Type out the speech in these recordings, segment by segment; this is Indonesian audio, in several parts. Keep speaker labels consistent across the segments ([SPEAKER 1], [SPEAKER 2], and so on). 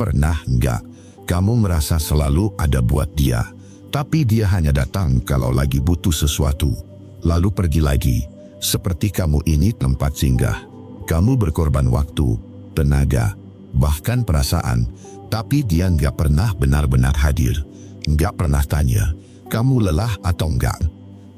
[SPEAKER 1] Pernah enggak kamu merasa selalu ada buat dia, tapi dia hanya datang kalau lagi butuh sesuatu, lalu pergi lagi? Seperti kamu ini tempat singgah. Kamu berkorban waktu, tenaga, bahkan perasaan, tapi dia enggak pernah benar-benar hadir. Enggak pernah tanya, kamu lelah atau enggak?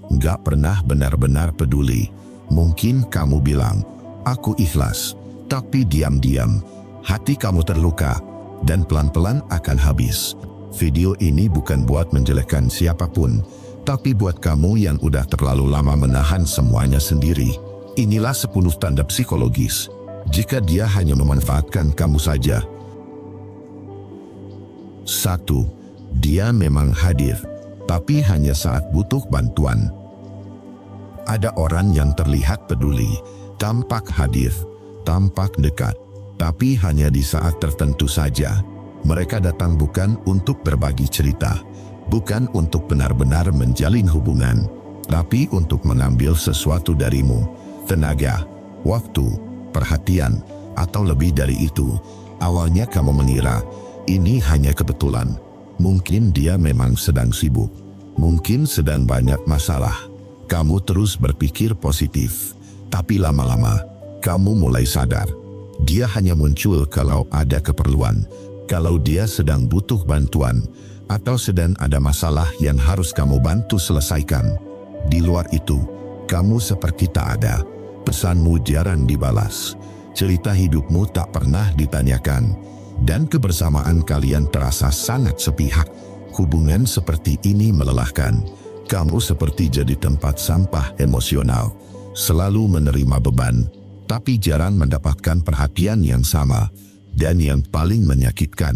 [SPEAKER 1] Enggak pernah benar-benar peduli. Mungkin kamu bilang, aku ikhlas, tapi diam-diam hati kamu terluka dan pelan-pelan akan habis. Video ini bukan buat menjelekkan siapapun, tapi buat kamu yang udah terlalu lama menahan semuanya sendiri. Inilah 10 tanda psikologis jika dia hanya memanfaatkan kamu saja. 1. Dia memang hadir, tapi hanya saat butuh bantuan. Ada orang yang terlihat peduli, tampak hadir, tampak dekat, tapi hanya di saat tertentu saja. Mereka datang bukan untuk berbagi cerita, bukan untuk benar-benar menjalin hubungan, tapi untuk mengambil sesuatu darimu, tenaga, waktu, perhatian, atau lebih dari itu. Awalnya kamu mengira ini hanya kebetulan. Mungkin dia memang sedang sibuk, mungkin sedang banyak masalah. Kamu terus berpikir positif, tapi lama-lama kamu mulai sadar dia hanya muncul kalau ada keperluan, kalau dia sedang butuh bantuan, atau sedang ada masalah yang harus kamu bantu selesaikan. Di luar itu, kamu seperti tak ada. Pesanmu jarang dibalas, cerita hidupmu tak pernah ditanyakan, dan kebersamaan kalian terasa sangat sepihak. Hubungan seperti ini melelahkan. Kamu seperti jadi tempat sampah emosional, selalu menerima beban, tapi jarang mendapatkan perhatian yang sama. Dan yang paling menyakitkan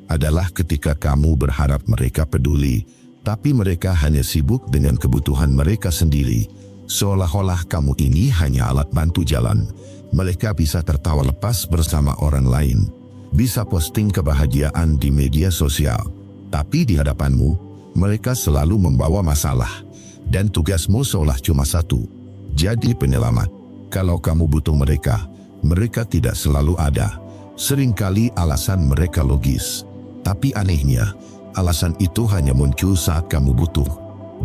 [SPEAKER 1] adalah ketika kamu berharap mereka peduli, tapi mereka hanya sibuk dengan kebutuhan mereka sendiri. Seolah-olah kamu ini hanya alat bantu jalan. Mereka bisa tertawa lepas bersama orang lain, bisa posting kebahagiaan di media sosial, tapi di hadapanmu, mereka selalu membawa masalah. Dan tugasmu seolah cuma satu, jadi penyelamat. Kalau kamu butuh mereka, mereka tidak selalu ada. Seringkali alasan mereka logis, tapi anehnya, alasan itu hanya muncul saat kamu butuh,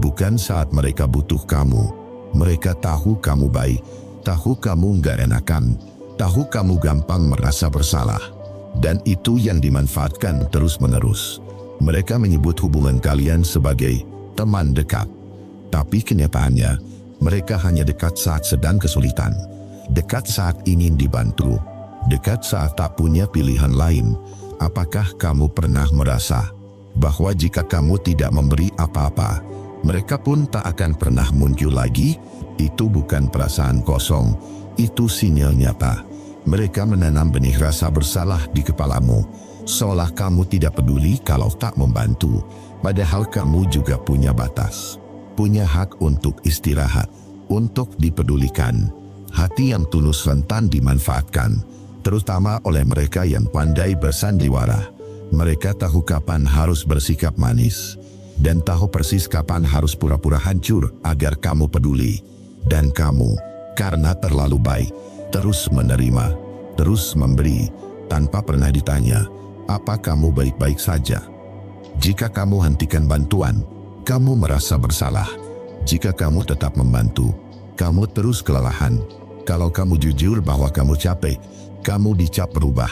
[SPEAKER 1] bukan saat mereka butuh kamu. Mereka tahu kamu baik, tahu kamu nggak enakan, tahu kamu gampang merasa bersalah, dan itu yang dimanfaatkan terus-menerus. Mereka menyebut hubungan kalian sebagai teman dekat, tapi kenyataannya, mereka hanya dekat saat sedang kesulitan, dekat saat ingin dibantu, dekat saat tak punya pilihan lain. Apakah kamu pernah merasa bahwa jika kamu tidak memberi apa-apa, mereka pun tak akan pernah muncul lagi? Itu bukan perasaan kosong, itu sinyal nyata. Mereka menanam benih rasa bersalah di kepalamu, seolah kamu tidak peduli kalau tak membantu, padahal kamu juga punya batas. Punya hak untuk istirahat, untuk dipedulikan. Hati yang tulus rentan dimanfaatkan, terutama oleh mereka yang pandai bersandiwara. Mereka tahu kapan harus bersikap manis, dan tahu persis kapan harus pura-pura hancur agar kamu peduli. Dan kamu, karena terlalu baik, terus menerima, terus memberi, tanpa pernah ditanya, apa kamu baik-baik saja? Jika kamu hentikan bantuan, kamu merasa bersalah. Jika kamu tetap membantu, kamu terus kelelahan. Kalau kamu jujur bahwa kamu capek, kamu dicap berubah,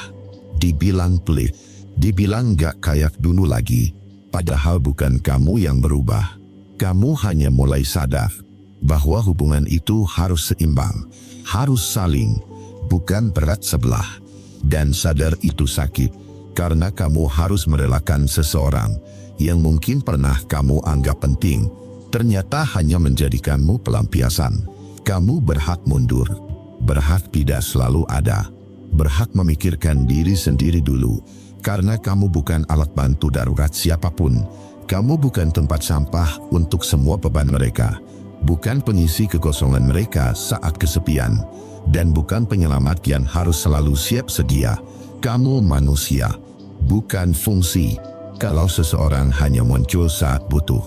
[SPEAKER 1] dibilang pelit, dibilang gak kayak dulu lagi. Padahal bukan kamu yang berubah. Kamu hanya mulai sadar bahwa hubungan itu harus seimbang, harus saling, bukan berat sebelah. Dan sadar itu sakit, karena kamu harus merelakan seseorang yang mungkin pernah kamu anggap penting, ternyata hanya menjadikanmu pelampiasan. Kamu berhak mundur, berhak tidak selalu ada, berhak memikirkan diri sendiri dulu, karena kamu bukan alat bantu darurat siapapun. Kamu bukan tempat sampah untuk semua beban mereka, bukan pengisi kekosongan mereka saat kesepian, dan bukan penyelamat yang harus selalu siap sedia. Kamu manusia, bukan fungsi. Kalau seseorang hanya muncul saat butuh,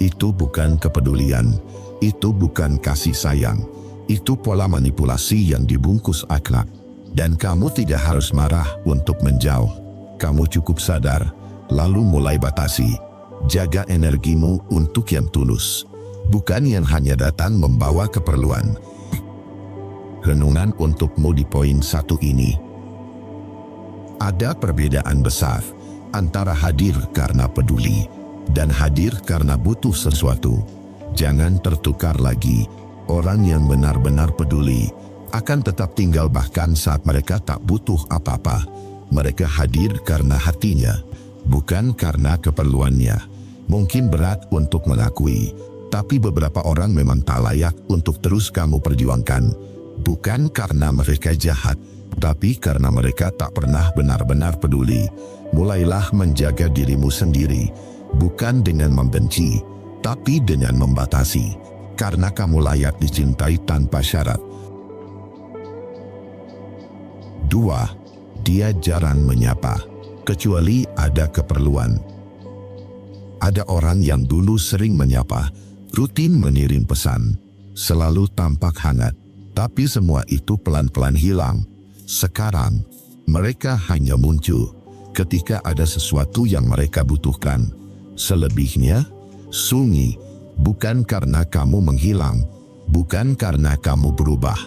[SPEAKER 1] itu bukan kepedulian, itu bukan kasih sayang, itu pola manipulasi yang dibungkus akhlak. Dan kamu tidak harus marah untuk menjauh. kamu cukup sadar, lalu mulai batasi. Jaga energimu untuk yang tulus, bukan yang hanya datang membawa keperluan. Renungan untukmu di poin 1 ini. Ada perbedaan besar antara hadir karena peduli dan hadir karena butuh sesuatu. Jangan tertukar lagi. Orang yang benar-benar peduli akan tetap tinggal bahkan saat mereka tak butuh apa-apa. Mereka hadir karena hatinya, bukan karena keperluannya. Mungkin berat untuk mengakui, tapi beberapa orang memang tak layak untuk terus kamu perjuangkan. Bukan karena mereka jahat, tapi karena mereka tak pernah benar-benar peduli. Mulailah menjaga dirimu sendiri, bukan dengan membenci, tapi dengan membatasi. Karena kamu layak dicintai tanpa syarat. 2. Dia jarang menyapa, kecuali ada keperluan. Ada orang yang dulu sering menyapa, rutin mengirim pesan, selalu tampak hangat. Tapi semua itu pelan-pelan hilang. Sekarang, mereka hanya muncul ketika ada sesuatu yang mereka butuhkan. Selebihnya, sunyi, bukan karena kamu menghilang, bukan karena kamu berubah,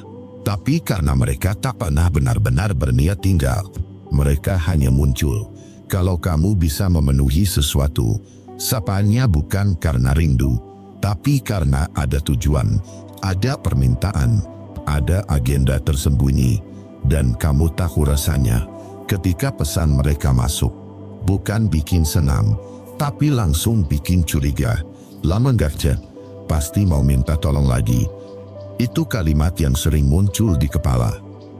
[SPEAKER 1] tapi karena mereka tak pernah benar-benar berniat tinggal. Mereka hanya muncul kalau kamu bisa memenuhi sesuatu. Sapaannya bukan karena rindu, tapi karena ada tujuan, ada permintaan, ada agenda tersembunyi, dan kamu tahu rasanya ketika pesan mereka masuk. Bukan bikin senang, tapi langsung bikin curiga. Lama gak chat, pasti mau minta tolong lagi. Itu kalimat yang sering muncul di kepala.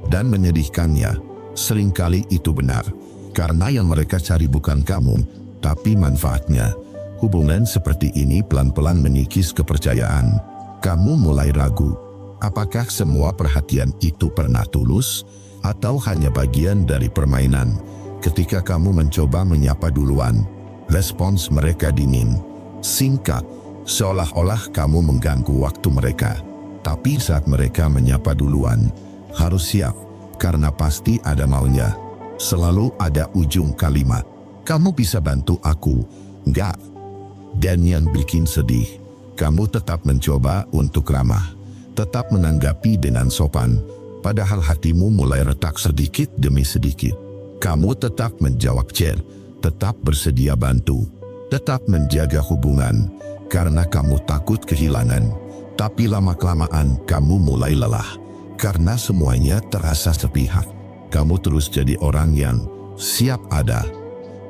[SPEAKER 1] Dan menyedihkannya, seringkali itu benar. Karena yang mereka cari bukan kamu, tapi manfaatnya. Hubungan seperti ini pelan-pelan mengikis kepercayaan. Kamu mulai ragu, apakah semua perhatian itu pernah tulus, atau hanya bagian dari permainan? Ketika kamu mencoba menyapa duluan, respons mereka dingin, singkat, seolah-olah kamu mengganggu waktu mereka. Tapi saat mereka menyapa duluan, harus siap, karena pasti ada maunya. Selalu ada ujung kalimat, kamu bisa bantu aku, enggak? Dan yang bikin sedih, kamu tetap mencoba untuk ramah, tetap menanggapi dengan sopan, padahal hatimu mulai retak sedikit demi sedikit. Kamu tetap menjawab chat, tetap bersedia bantu, tetap menjaga hubungan, karena kamu takut kehilangan. Tapi lama-kelamaan kamu mulai lelah, karena semuanya terasa sepihak. Kamu terus jadi orang yang siap ada,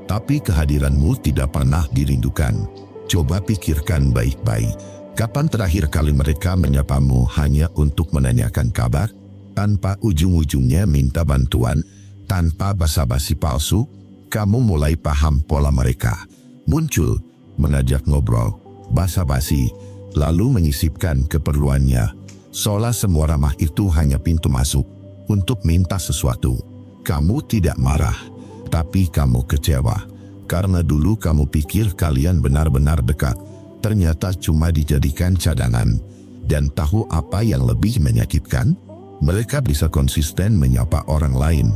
[SPEAKER 1] tapi kehadiranmu tidak pernah dirindukan. Coba pikirkan baik-baik. Kapan terakhir kali mereka menyapamu hanya untuk menanyakan kabar, tanpa ujung-ujungnya minta bantuan, tanpa basa-basi palsu? Kamu mulai paham pola mereka. Muncul, mengajak ngobrol, basa-basi, lalu menyisipkan keperluannya. Seolah semua ramah itu hanya pintu masuk untuk minta sesuatu. Kamu tidak marah, tapi kamu kecewa. Karena dulu kamu pikir kalian benar-benar dekat. Ternyata cuma dijadikan cadangan. Dan tahu apa yang lebih menyakitkan? Mereka bisa konsisten menyapa orang lain,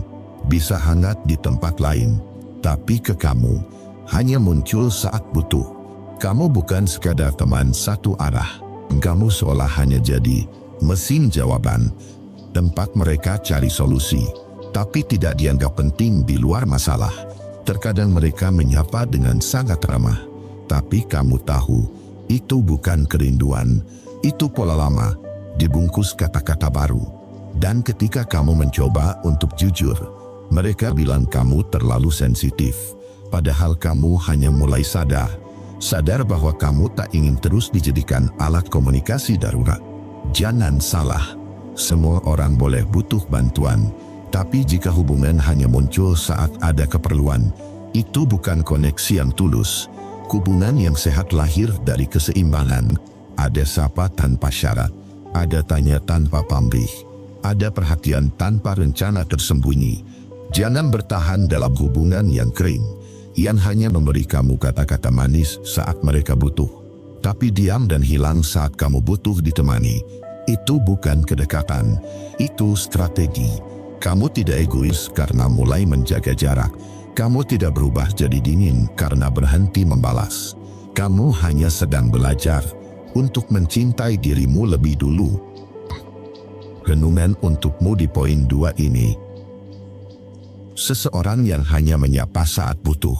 [SPEAKER 1] bisa hangat di tempat lain, tapi ke kamu hanya muncul saat butuh. Kamu bukan sekadar teman satu arah. Kamu seolah hanya jadi mesin jawaban, tempat mereka cari solusi, tapi tidak dianggap penting di luar masalah. Terkadang mereka menyapa dengan sangat ramah, tapi kamu tahu, itu bukan kerinduan, itu pola lama, dibungkus kata-kata baru. Dan ketika kamu mencoba untuk jujur, mereka bilang kamu terlalu sensitif, padahal kamu hanya mulai sadar bahwa kamu tak ingin terus dijadikan alat komunikasi darurat. Jangan salah, semua orang boleh butuh bantuan, tapi jika hubungan hanya muncul saat ada keperluan, itu bukan koneksi yang tulus. Hubungan yang sehat lahir dari keseimbangan. Ada sapa tanpa syarat, ada tanya tanpa pamrih, ada perhatian tanpa rencana tersembunyi. Jangan bertahan dalam hubungan yang kering, yang hanya memberi kamu kata-kata manis saat mereka butuh, tapi diam dan hilang saat kamu butuh ditemani. Itu bukan kedekatan, itu strategi. Kamu tidak egois karena mulai menjaga jarak. Kamu tidak berubah jadi dingin karena berhenti membalas. Kamu hanya sedang belajar untuk mencintai dirimu lebih dulu. Renungan untukmu di poin 2 ini. Seseorang yang hanya menyapa saat butuh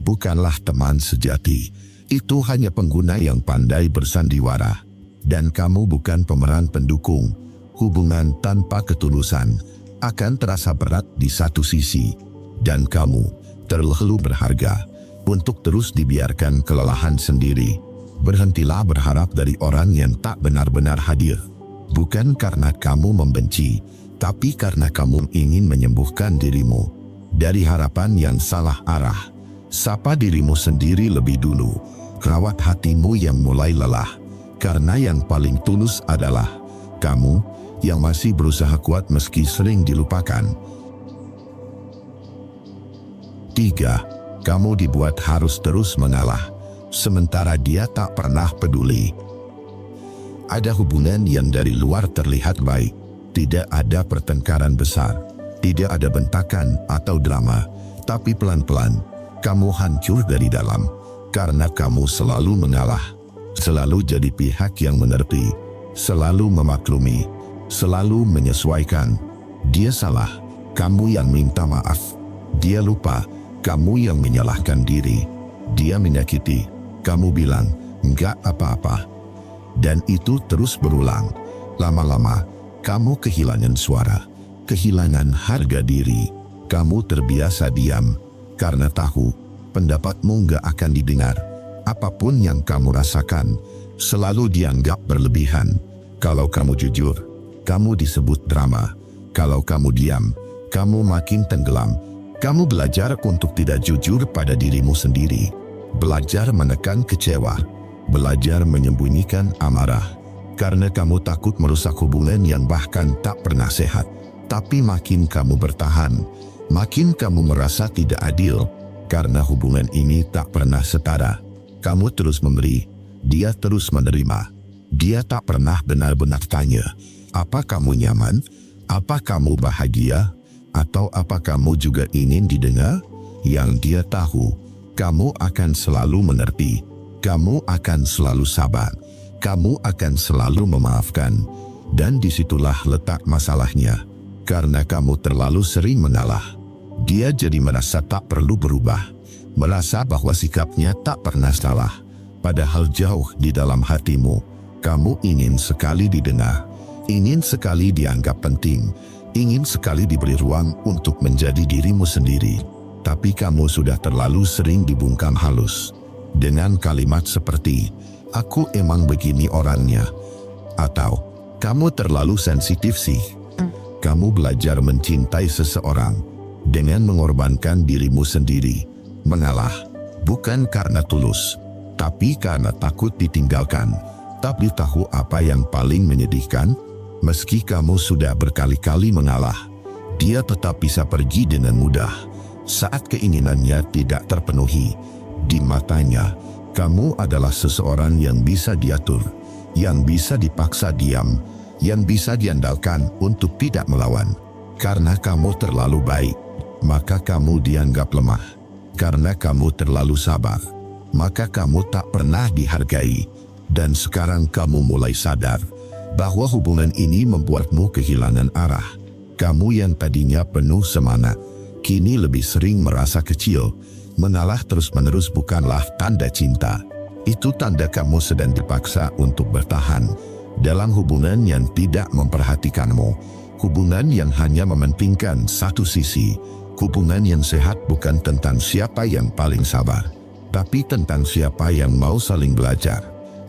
[SPEAKER 1] bukanlah teman sejati. Itu hanya pengguna yang pandai bersandiwara. Dan kamu bukan pemeran pendukung. Hubungan tanpa ketulusan akan terasa berat di satu sisi, dan kamu terlalu berharga untuk terus dibiarkan kelelahan sendiri. Berhentilah berharap dari orang yang tak benar-benar hadir. Bukan karena kamu membenci, tapi karena kamu ingin menyembuhkan dirimu dari harapan yang salah arah. Sapa dirimu sendiri lebih dulu. Rawat hatimu yang mulai lelah, karena yang paling tulus adalah kamu yang masih berusaha kuat meski sering dilupakan. 3. Kamu dibuat harus terus mengalah, sementara dia tak pernah peduli. Ada hubungan yang dari luar terlihat baik, tidak ada pertengkaran besar, tidak ada bentakan atau drama, tapi pelan-pelan kamu hancur dari dalam, karena kamu selalu mengalah, selalu jadi pihak yang menepi, selalu memaklumi, selalu menyesuaikan. Dia salah, kamu yang minta maaf. Dia lupa, kamu yang menyalahkan diri. Dia menyakiti, kamu bilang, enggak apa-apa. Dan itu terus berulang. Lama-lama, kamu kehilangan suara, kehilangan harga diri. Kamu terbiasa diam, karena tahu, pendapatmu enggak akan didengar. Apapun yang kamu rasakan, selalu dianggap berlebihan. Kalau kamu jujur, kamu disebut drama. Kalau kamu diam, kamu makin tenggelam. Kamu belajar untuk tidak jujur pada dirimu sendiri. Belajar menekan kecewa. Belajar menyembunyikan amarah. Karena kamu takut merusak hubungan yang bahkan tak pernah sehat. Tapi makin kamu bertahan, makin kamu merasa tidak adil. Karena hubungan ini tak pernah setara. Kamu terus memberi, dia terus menerima. Dia tak pernah benar-benar tanya, apa kamu nyaman? Apa kamu bahagia? Atau apa kamu juga ingin didengar? Yang dia tahu, kamu akan selalu mengerti. Kamu akan selalu sabar. Kamu akan selalu memaafkan. Dan disitulah letak masalahnya. Karena kamu terlalu sering mengalah, dia jadi merasa tak perlu berubah. Merasa bahwa sikapnya tak pernah salah. Padahal jauh di dalam hatimu, kamu ingin sekali didengar. Ingin sekali dianggap penting, ingin sekali diberi ruang untuk menjadi dirimu sendiri. Tapi kamu sudah terlalu sering dibungkam halus dengan kalimat seperti, aku emang begini orangnya. Atau, kamu terlalu sensitif sih. Kamu belajar mencintai seseorang dengan mengorbankan dirimu sendiri. Mengalah, bukan karena tulus, tapi karena takut ditinggalkan. Tapi tahu apa yang paling menyedihkan? Meski kamu sudah berkali-kali mengalah, dia tetap bisa pergi dengan mudah saat keinginannya tidak terpenuhi. Di matanya, kamu adalah seseorang yang bisa diatur, yang bisa dipaksa diam, yang bisa diandalkan untuk tidak melawan. Karena kamu terlalu baik, maka kamu dianggap lemah. Karena kamu terlalu sabar, maka kamu tak pernah dihargai. Dan sekarang kamu mulai sadar bahwa hubungan ini membuatmu kehilangan arah. Kamu yang tadinya penuh semangat, kini lebih sering merasa kecil. Mengalah terus-menerus bukanlah tanda cinta. Itu tanda kamu sedang dipaksa untuk bertahan dalam hubungan yang tidak memperhatikanmu. Hubungan yang hanya mementingkan satu sisi. Hubungan yang sehat bukan tentang siapa yang paling sabar, tapi tentang siapa yang mau saling belajar,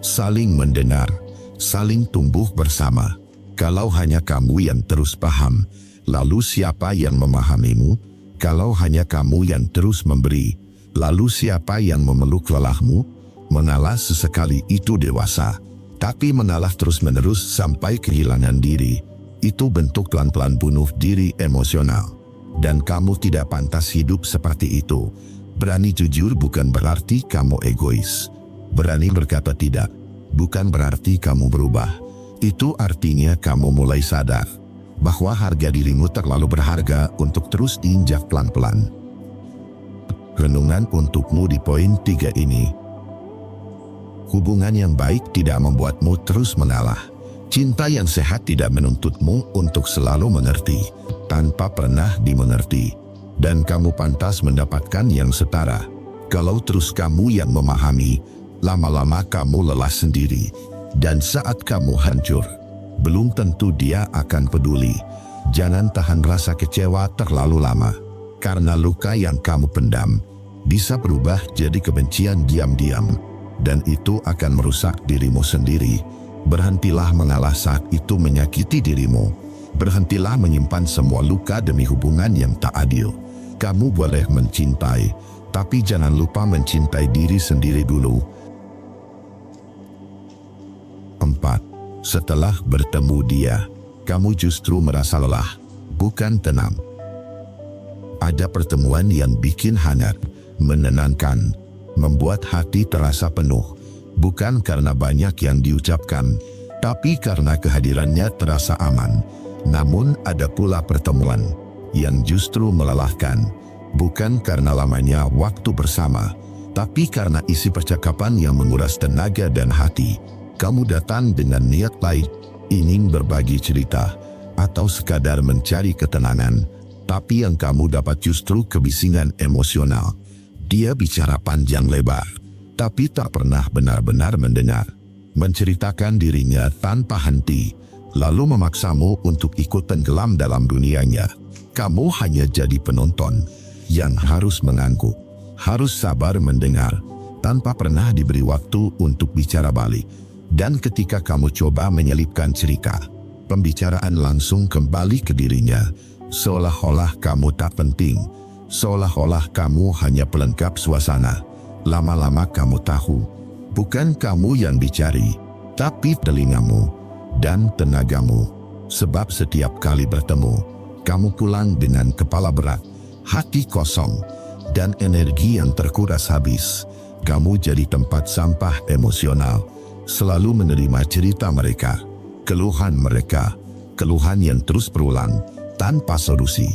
[SPEAKER 1] saling mendengar, saling tumbuh bersama. Kalau hanya kamu yang terus paham, lalu siapa yang memahamimu? Kalau hanya kamu yang terus memberi, lalu siapa yang memeluk lelahmu? Mengalah sesekali itu dewasa, tapi mengalah terus-menerus sampai kehilangan diri, itu bentuk pelan-pelan bunuh diri emosional. Dan kamu tidak pantas hidup seperti itu. Berani jujur bukan berarti kamu egois. Berani berkata tidak bukan berarti kamu berubah. Itu artinya kamu mulai sadar bahwa harga dirimu terlalu berharga untuk terus diinjak pelan-pelan. Renungan untukmu di poin 3 ini. Hubungan yang baik tidak membuatmu terus mengalah. Cinta yang sehat tidak menuntutmu untuk selalu mengerti, tanpa pernah dimengerti. Dan kamu pantas mendapatkan yang setara. Kalau terus kamu yang memahami, lama-lama kamu lelah sendiri. Dan saat kamu hancur, belum tentu dia akan peduli. Jangan tahan rasa kecewa terlalu lama. Karena luka yang kamu pendam bisa berubah jadi kebencian diam-diam. Dan itu akan merusak dirimu sendiri. Berhentilah mengalah saat itu menyakiti dirimu. Berhentilah menyimpan semua luka demi hubungan yang tak adil. Kamu boleh mencintai, tapi jangan lupa mencintai diri sendiri dulu. 4. Setelah bertemu dia, kamu justru merasa lelah, bukan tenang. Ada pertemuan yang bikin hangat, menenangkan, membuat hati terasa penuh, bukan karena banyak yang diucapkan, tapi karena kehadirannya terasa aman. Namun ada pula pertemuan yang justru melelahkan, bukan karena lamanya waktu bersama, tapi karena isi percakapan yang menguras tenaga dan hati. Kamu datang dengan niat baik, ingin berbagi cerita, atau sekadar mencari ketenangan, tapi yang kamu dapat justru kebisingan emosional. Dia bicara panjang lebar, tapi tak pernah benar-benar mendengar. Menceritakan dirinya tanpa henti, lalu memaksamu untuk ikut tenggelam dalam dunianya. Kamu hanya jadi penonton yang harus mengangguk, harus sabar mendengar, tanpa pernah diberi waktu untuk bicara balik. Dan ketika kamu coba menyelipkan cerita, pembicaraan langsung kembali ke dirinya, seolah-olah kamu tak penting. Seolah-olah kamu hanya pelengkap suasana. Lama-lama kamu tahu, bukan kamu yang dicari, tapi telingamu dan tenagamu. Sebab setiap kali bertemu, kamu pulang dengan kepala berat, hati kosong, dan energi yang terkuras habis. Kamu jadi tempat sampah emosional, selalu menerima cerita mereka, keluhan mereka, keluhan yang terus berulang, tanpa solusi.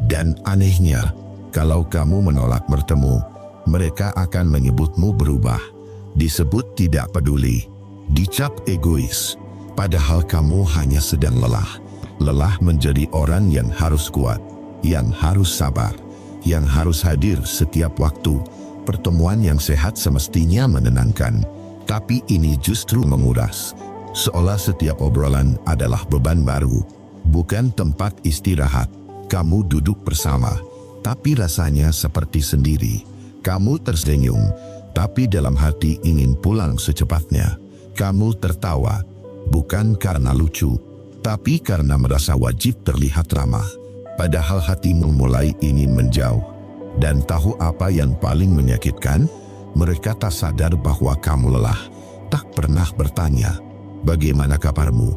[SPEAKER 1] Dan anehnya, kalau kamu menolak bertemu, mereka akan menyebutmu berubah, disebut tidak peduli, dicap egois. Padahal kamu hanya sedang lelah. Lelah menjadi orang yang harus kuat, yang harus sabar, yang harus hadir setiap waktu. Pertemuan yang sehat semestinya menenangkan, tapi ini justru menguras. Seolah setiap obrolan adalah beban baru, bukan tempat istirahat. Kamu duduk bersama, tapi rasanya seperti sendiri. Kamu tersenyum, tapi dalam hati ingin pulang secepatnya. Kamu tertawa, bukan karena lucu, tapi karena merasa wajib terlihat ramah. Padahal hatimu mulai ingin menjauh. Dan tahu apa yang paling menyakitkan? Mereka tak sadar bahwa kamu lelah, tak pernah bertanya, bagaimana kabarmu?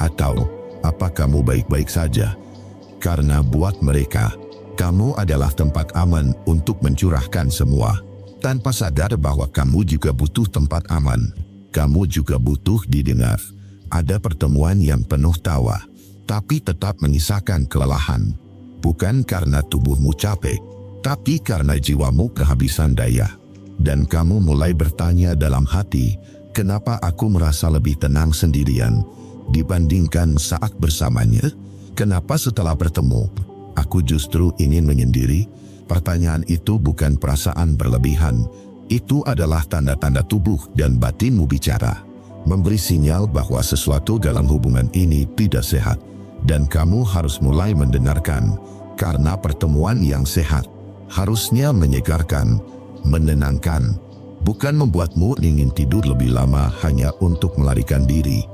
[SPEAKER 1] Atau, apa kamu baik-baik saja? Karena buat mereka, kamu adalah tempat aman untuk mencurahkan semua, tanpa sadar bahwa kamu juga butuh tempat aman. Kamu juga butuh didengar. Ada pertemuan yang penuh tawa, tapi tetap menyisakan kelelahan. Bukan karena tubuhmu capek, tapi karena jiwamu kehabisan daya. Dan kamu mulai bertanya dalam hati, kenapa aku merasa lebih tenang sendirian dibandingkan saat bersamanya? Kenapa setelah bertemu, aku justru ingin menyendiri? Pertanyaan itu bukan perasaan berlebihan. Itu adalah tanda-tanda tubuh dan batinmu bicara, memberi sinyal bahwa sesuatu dalam hubungan ini tidak sehat. Dan kamu harus mulai mendengarkan, karena pertemuan yang sehat harusnya menyegarkan, menenangkan, bukan membuatmu ingin tidur lebih lama hanya untuk melarikan diri.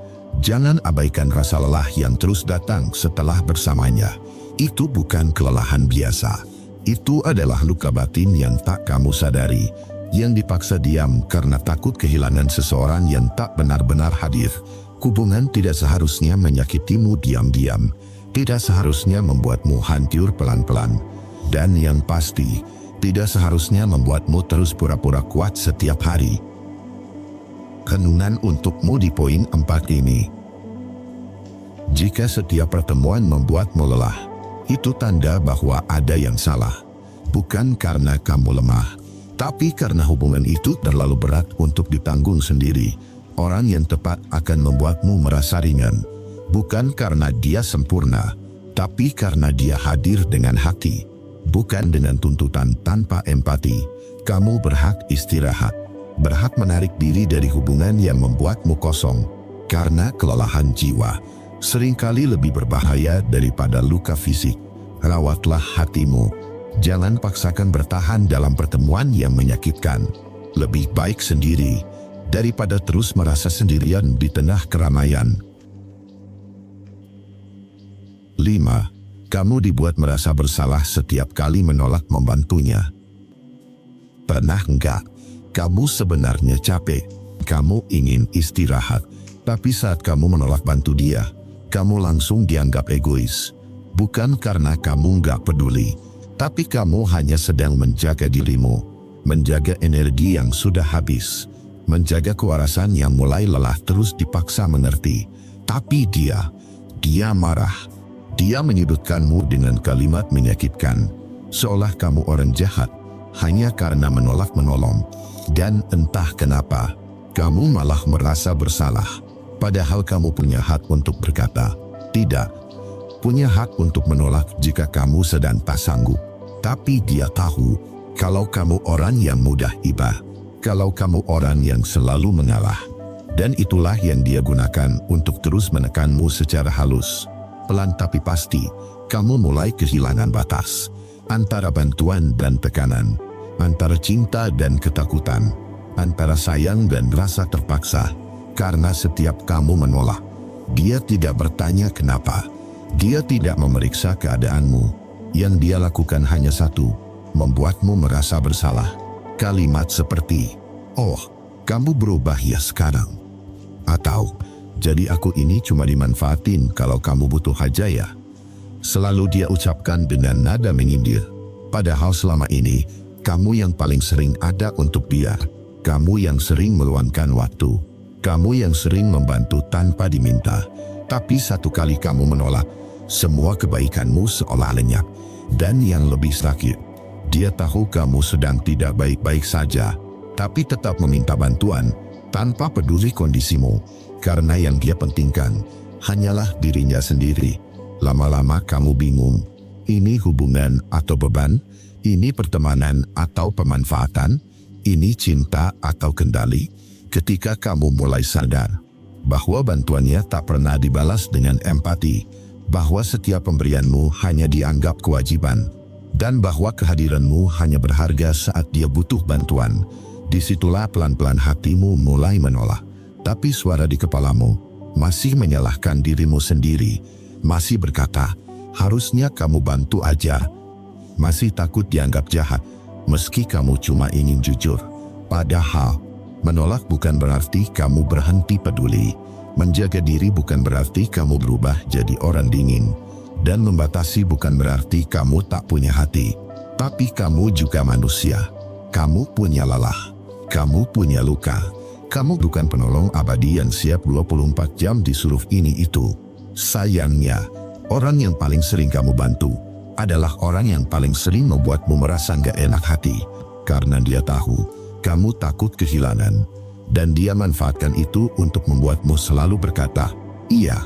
[SPEAKER 1] Jangan abaikan rasa lelah yang terus datang setelah bersamanya. Itu bukan kelelahan biasa. Itu adalah luka batin yang tak kamu sadari, yang dipaksa diam karena takut kehilangan seseorang yang tak benar-benar hadir. Hubungan tidak seharusnya menyakitimu diam-diam, tidak seharusnya membuatmu hancur pelan-pelan. Dan yang pasti, tidak seharusnya membuatmu terus pura-pura kuat setiap hari. Renungan untukmu di poin 4 ini. Jika setiap pertemuan membuatmu lelah, itu tanda bahwa ada yang salah. Bukan karena kamu lemah, tapi karena hubungan itu terlalu berat untuk ditanggung sendiri. Orang yang tepat akan membuatmu merasa ringan. Bukan karena dia sempurna, tapi karena dia hadir dengan hati. Bukan dengan tuntutan tanpa empati. Kamu berhak istirahat. Berhak menarik diri dari hubungan yang membuatmu kosong. Karena kelelahan jiwa seringkali lebih berbahaya daripada luka fisik. Rawatlah hatimu. Jangan paksakan bertahan dalam pertemuan yang menyakitkan. Lebih baik sendiri daripada terus merasa sendirian di tengah keramaian. 5. Kamu dibuat merasa bersalah setiap kali menolak membantunya. Pernah enggak kamu sebenarnya capek? Kamu ingin istirahat, tapi saat kamu menolak bantu dia, kamu langsung dianggap egois. Bukan karena kamu enggak peduli, tapi kamu hanya sedang menjaga dirimu, menjaga energi yang sudah habis, menjaga kewarasan yang mulai lelah terus dipaksa mengerti. Tapi dia marah. Dia menyudutkanmu dengan kalimat menyakitkan, seolah kamu orang jahat, hanya karena menolak menolong. Dan entah kenapa, kamu malah merasa bersalah. Padahal kamu punya hak untuk berkata, tidak. Punya hak untuk menolak jika kamu sedang tak sanggup. Tapi dia tahu, kalau kamu orang yang mudah iba, kalau kamu orang yang selalu mengalah. Dan itulah yang dia gunakan untuk terus menekanmu secara halus. Pelan tapi pasti, kamu mulai kehilangan batas. Antara bantuan dan tekanan. Antara cinta dan ketakutan, antara sayang dan rasa terpaksa. Karena setiap kamu menolak, dia tidak bertanya kenapa. Dia tidak memeriksa keadaanmu. Yang dia lakukan hanya satu, membuatmu merasa bersalah. Kalimat seperti, oh, kamu berubah ya sekarang. Atau, jadi aku ini cuma dimanfaatin kalau kamu butuh aja ya. Selalu dia ucapkan dengan nada menyindir. Padahal selama ini, kamu yang paling sering ada untuk dia. Kamu yang sering meluangkan waktu. Kamu yang sering membantu tanpa diminta. Tapi satu kali kamu menolak, semua kebaikanmu seolah lenyap. Dan yang lebih sakit, dia tahu kamu sedang tidak baik-baik saja, tapi tetap meminta bantuan tanpa peduli kondisimu. Karena yang dia pentingkan hanyalah dirinya sendiri. Lama-lama kamu bingung, ini hubungan atau beban? Ini pertemanan atau pemanfaatan? Ini cinta atau kendali? Ketika kamu mulai sadar bahwa bantuannya tak pernah dibalas dengan empati, bahwa setiap pemberianmu hanya dianggap kewajiban, dan bahwa kehadiranmu hanya berharga saat dia butuh bantuan, disitulah pelan-pelan hatimu mulai menolak. Tapi suara di kepalamu masih menyalahkan dirimu sendiri, masih berkata, harusnya kamu bantu aja. Masih takut dianggap jahat, meski kamu cuma ingin jujur. Padahal, menolak bukan berarti kamu berhenti peduli. Menjaga diri bukan berarti kamu berubah jadi orang dingin. Dan membatasi bukan berarti kamu tak punya hati. Tapi kamu juga manusia. Kamu punya lelah. Kamu punya luka. Kamu bukan penolong abadi yang siap 24 jam disuruh ini itu. Sayangnya, orang yang paling sering kamu bantu adalah orang yang paling sering membuatmu merasa gak enak hati. Karena dia tahu kamu takut kehilangan. Dan dia manfaatkan itu untuk membuatmu selalu berkata, iya.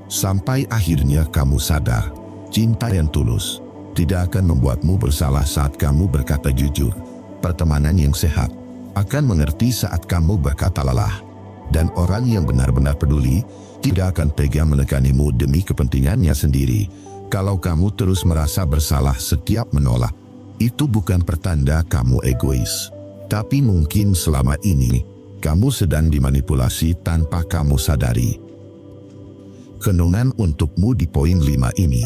[SPEAKER 1] Sampai akhirnya kamu sadar, cinta yang tulus tidak akan membuatmu bersalah saat kamu berkata jujur. Pertemanan yang sehat akan mengerti saat kamu berkata lelah. Dan orang yang benar-benar peduli tidak akan tega menekanimu demi kepentingannya sendiri. Kalau kamu terus merasa bersalah setiap menolak, itu bukan pertanda kamu egois. Tapi mungkin selama ini, kamu sedang dimanipulasi tanpa kamu sadari. Renungan untukmu di poin 5 ini.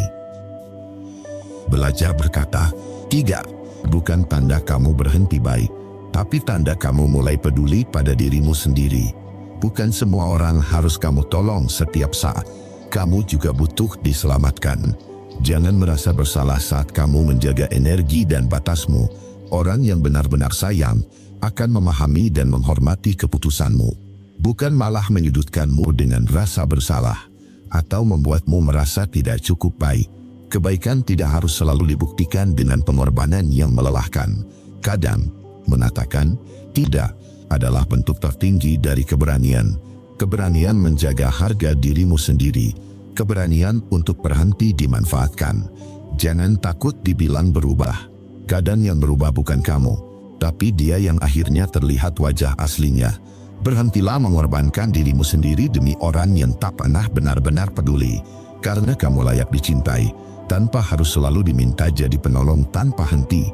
[SPEAKER 1] Belajar berkata, 3. Bukan tanda kamu berhenti baik, tapi tanda kamu mulai peduli pada dirimu sendiri. Bukan semua orang harus kamu tolong setiap saat. Kamu juga butuh diselamatkan. Jangan merasa bersalah saat kamu menjaga energi dan batasmu. Orang yang benar-benar sayang akan memahami dan menghormati keputusanmu. Bukan malah menyudutkanmu dengan rasa bersalah. atau membuatmu merasa tidak cukup baik. Kebaikan tidak harus selalu dibuktikan dengan pengorbanan yang melelahkan. Kadang, mengatakan tidak adalah bentuk tertinggi dari keberanian. Keberanian menjaga harga dirimu sendiri. Keberanian untuk berhenti dimanfaatkan. Jangan takut dibilang berubah. Kadang yang berubah bukan kamu, tapi dia yang akhirnya terlihat wajah aslinya. Berhentilah mengorbankan dirimu sendiri demi orang yang tak pernah benar-benar peduli. Karena kamu layak dicintai, tanpa harus selalu diminta jadi penolong tanpa henti.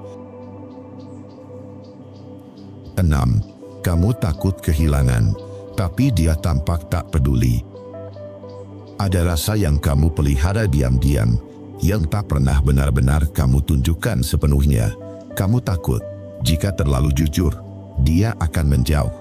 [SPEAKER 1] 6. Kamu takut kehilangan, tapi dia tampak tak peduli. Ada rasa yang kamu pelihara diam-diam, yang tak pernah benar-benar kamu tunjukkan sepenuhnya. Kamu takut, jika terlalu jujur, dia akan menjauh.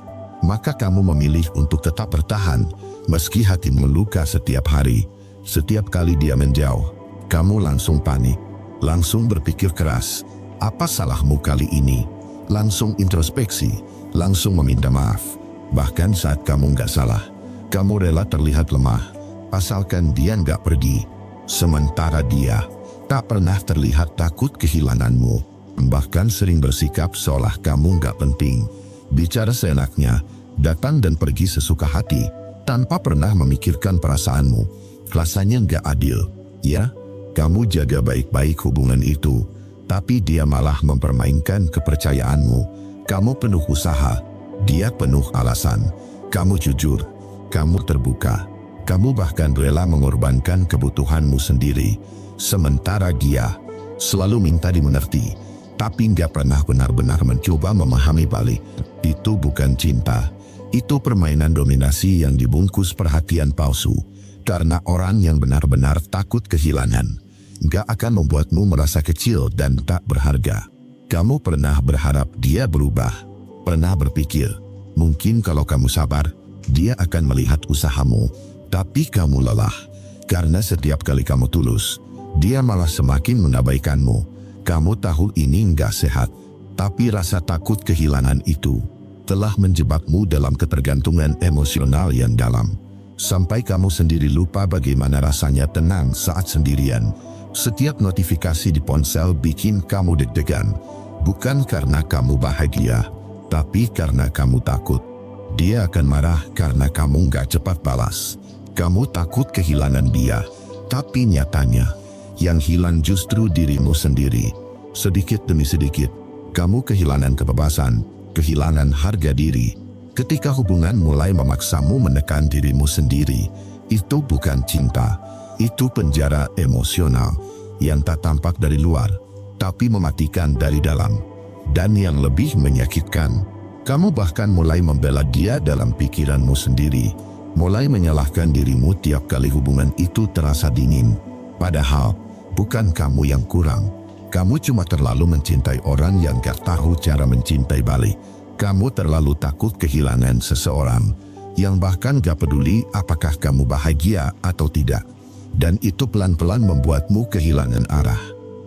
[SPEAKER 1] Maka kamu memilih untuk tetap bertahan, meski hatimu luka setiap hari. Setiap kali dia menjauh, kamu langsung panik, langsung berpikir keras. Apa salahmu kali ini? Langsung introspeksi, langsung meminta maaf. Bahkan saat kamu nggak salah, kamu rela terlihat lemah, asalkan dia nggak pergi. Sementara dia tak pernah terlihat takut kehilanganmu, bahkan sering bersikap seolah kamu nggak penting. Bicara seenaknya, datang dan pergi sesuka hati, tanpa pernah memikirkan perasaanmu. Rasanya nggak adil, ya? Kamu jaga baik-baik hubungan itu, tapi dia malah mempermainkan kepercayaanmu. Kamu penuh usaha, dia penuh alasan. Kamu jujur, kamu terbuka. Kamu bahkan rela mengorbankan kebutuhanmu sendiri. Sementara dia selalu minta dimengerti, tapi nggak pernah benar-benar mencoba memahami balik. Itu bukan cinta, itu permainan dominasi yang dibungkus perhatian palsu. Karena orang yang benar-benar takut kehilangan nggak akan membuatmu merasa kecil dan tak berharga. Kamu pernah berharap dia berubah, pernah berpikir, mungkin kalau kamu sabar, dia akan melihat usahamu. Tapi kamu lelah, karena setiap kali kamu tulus, dia malah semakin mengabaikanmu. Kamu tahu ini nggak sehat, tapi rasa takut kehilangan itu telah menjebakmu dalam ketergantungan emosional yang dalam. Sampai kamu sendiri lupa bagaimana rasanya tenang saat sendirian. Setiap notifikasi di ponsel bikin kamu deg-degan. Bukan karena kamu bahagia, tapi karena kamu takut. Dia akan marah karena kamu nggak cepat balas. Kamu takut kehilangan dia, tapi nyatanya, yang hilang justru dirimu sendiri. Sedikit demi sedikit, kamu kehilangan kebebasan, kehilangan harga diri. Ketika hubungan mulai memaksamu menekan dirimu sendiri, itu bukan cinta, itu penjara emosional yang tak tampak dari luar, tapi mematikan dari dalam. Dan yang lebih menyakitkan, kamu bahkan mulai membela dia dalam pikiranmu sendiri. Mulai menyalahkan dirimu tiap kali hubungan itu terasa dingin. Padahal, bukan kamu yang kurang. Kamu cuma terlalu mencintai orang yang gak tahu cara mencintai balik. Kamu terlalu takut kehilangan seseorang yang bahkan gak peduli apakah kamu bahagia atau tidak. Dan itu pelan-pelan membuatmu kehilangan arah.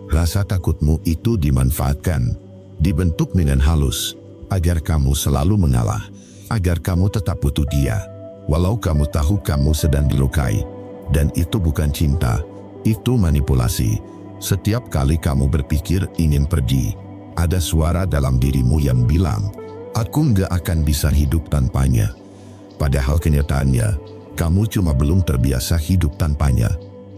[SPEAKER 1] Rasa takutmu itu dimanfaatkan, dibentuk dengan halus, agar kamu selalu mengalah, agar kamu tetap butuh dia. Walau kamu tahu kamu sedang dilukai, dan itu bukan cinta, itu manipulasi. Setiap kali kamu berpikir ingin pergi, ada suara dalam dirimu yang bilang, aku nggak akan bisa hidup tanpanya. Padahal kenyataannya, kamu cuma belum terbiasa hidup tanpanya.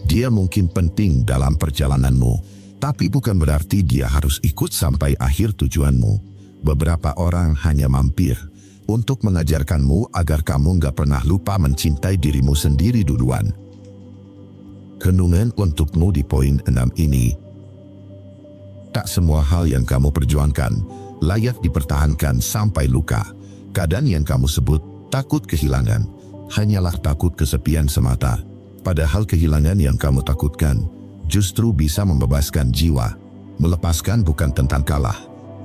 [SPEAKER 1] Dia mungkin penting dalam perjalananmu, tapi bukan berarti dia harus ikut sampai akhir tujuanmu. Beberapa orang hanya mampir untuk mengajarkanmu agar kamu nggak pernah lupa mencintai dirimu sendiri duluan. Renungan untukmu di poin 6 ini. Tak semua hal yang kamu perjuangkan layak dipertahankan sampai luka. Kadang yang kamu sebut takut kehilangan hanyalah takut kesepian semata. Padahal kehilangan yang kamu takutkan justru bisa membebaskan jiwa. Melepaskan bukan tentang kalah,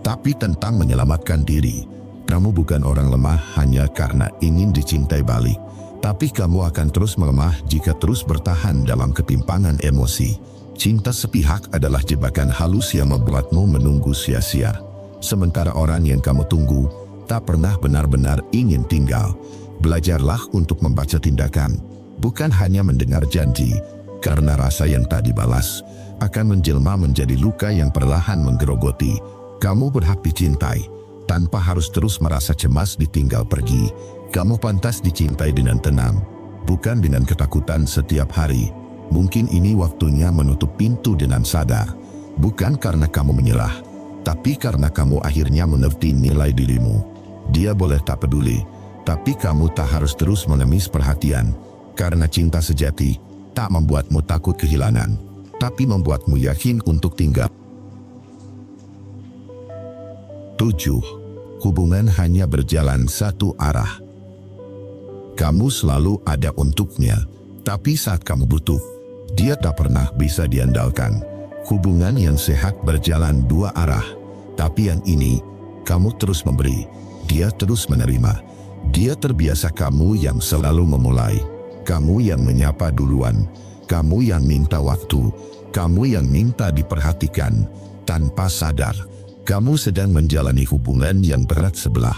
[SPEAKER 1] tapi tentang menyelamatkan diri. Kamu bukan orang lemah hanya karena ingin dicintai balik, tapi kamu akan terus melemah jika terus bertahan dalam ketimpangan emosi. Cinta sepihak adalah jebakan halus yang membuatmu menunggu sia-sia. Sementara orang yang kamu tunggu tak pernah benar-benar ingin tinggal. Belajarlah untuk membaca tindakan, bukan hanya mendengar janji, karena rasa yang tak dibalas akan menjelma menjadi luka yang perlahan menggerogoti. Kamu berhak dicintai, tanpa harus terus merasa cemas ditinggal pergi. Kamu pantas dicintai dengan tenang, bukan dengan ketakutan setiap hari. Mungkin ini waktunya menutup pintu dengan sadar, bukan karena kamu menyerah, tapi karena kamu akhirnya mengerti nilai dirimu. Dia boleh tak peduli, tapi kamu tak harus terus mengemis perhatian, karena cinta sejati tak membuatmu takut kehilangan, tapi membuatmu yakin untuk tinggal. 7. Hubungan hanya berjalan satu arah. Kamu selalu ada untuknya, tapi saat kamu butuh, dia tak pernah bisa diandalkan. Hubungan yang sehat berjalan dua arah, tapi yang ini, kamu terus memberi, dia terus menerima. Dia terbiasa kamu yang selalu memulai, kamu yang menyapa duluan, kamu yang minta waktu, kamu yang minta diperhatikan. Tanpa sadar, kamu sedang menjalani hubungan yang berat sebelah.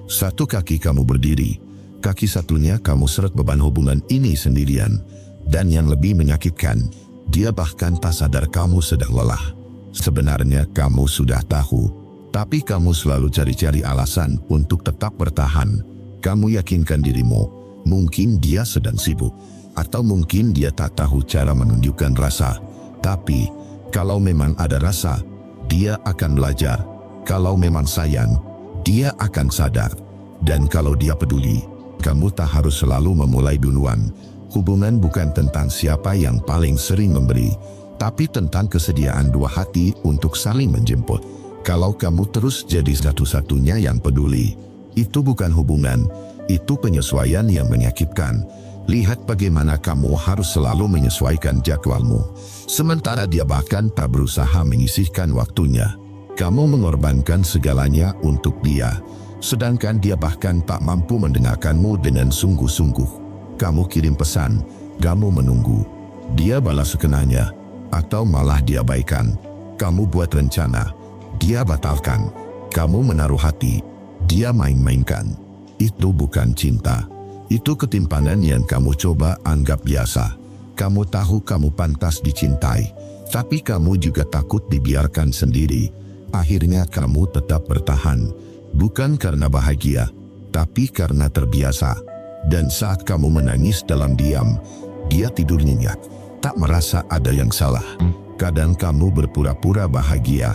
[SPEAKER 1] Satu kaki kamu berdiri, kaki satunya kamu seret beban hubungan ini sendirian. Dan yang lebih menyakitkan, dia bahkan tak sadar kamu sedang lelah. Sebenarnya kamu sudah tahu, tapi kamu selalu cari-cari alasan untuk tetap bertahan. Kamu yakinkan dirimu, mungkin dia sedang sibuk, atau mungkin dia tak tahu cara menunjukkan rasa. Tapi, kalau memang ada rasa, dia akan belajar. Kalau memang sayang, dia akan sadar. Dan kalau dia peduli, kamu tak harus selalu memulai duluan. Hubungan bukan tentang siapa yang paling sering memberi, tapi tentang kesediaan dua hati untuk saling menjemput. Kalau kamu terus jadi satu-satunya yang peduli, itu bukan hubungan, itu penyesuaian yang menyakitkan. Lihat bagaimana kamu harus selalu menyesuaikan jadwalmu, sementara dia bahkan tak berusaha menyisihkan waktunya. Kamu mengorbankan segalanya untuk dia, sedangkan dia bahkan tak mampu mendengarkanmu dengan sungguh-sungguh. Kamu kirim pesan, kamu menunggu, dia balas sekenanya, atau malah diabaikan. Kamu buat rencana, dia batalkan. Kamu menaruh hati, dia main-mainkan. Itu bukan cinta, itu ketimpangan yang kamu coba anggap biasa. Kamu tahu kamu pantas dicintai, tapi kamu juga takut dibiarkan sendiri. Akhirnya kamu tetap bertahan, bukan karena bahagia, tapi karena terbiasa. Dan saat kamu menangis dalam diam, dia tidur nyenyak, tak merasa ada yang salah. Kadang kamu berpura-pura bahagia,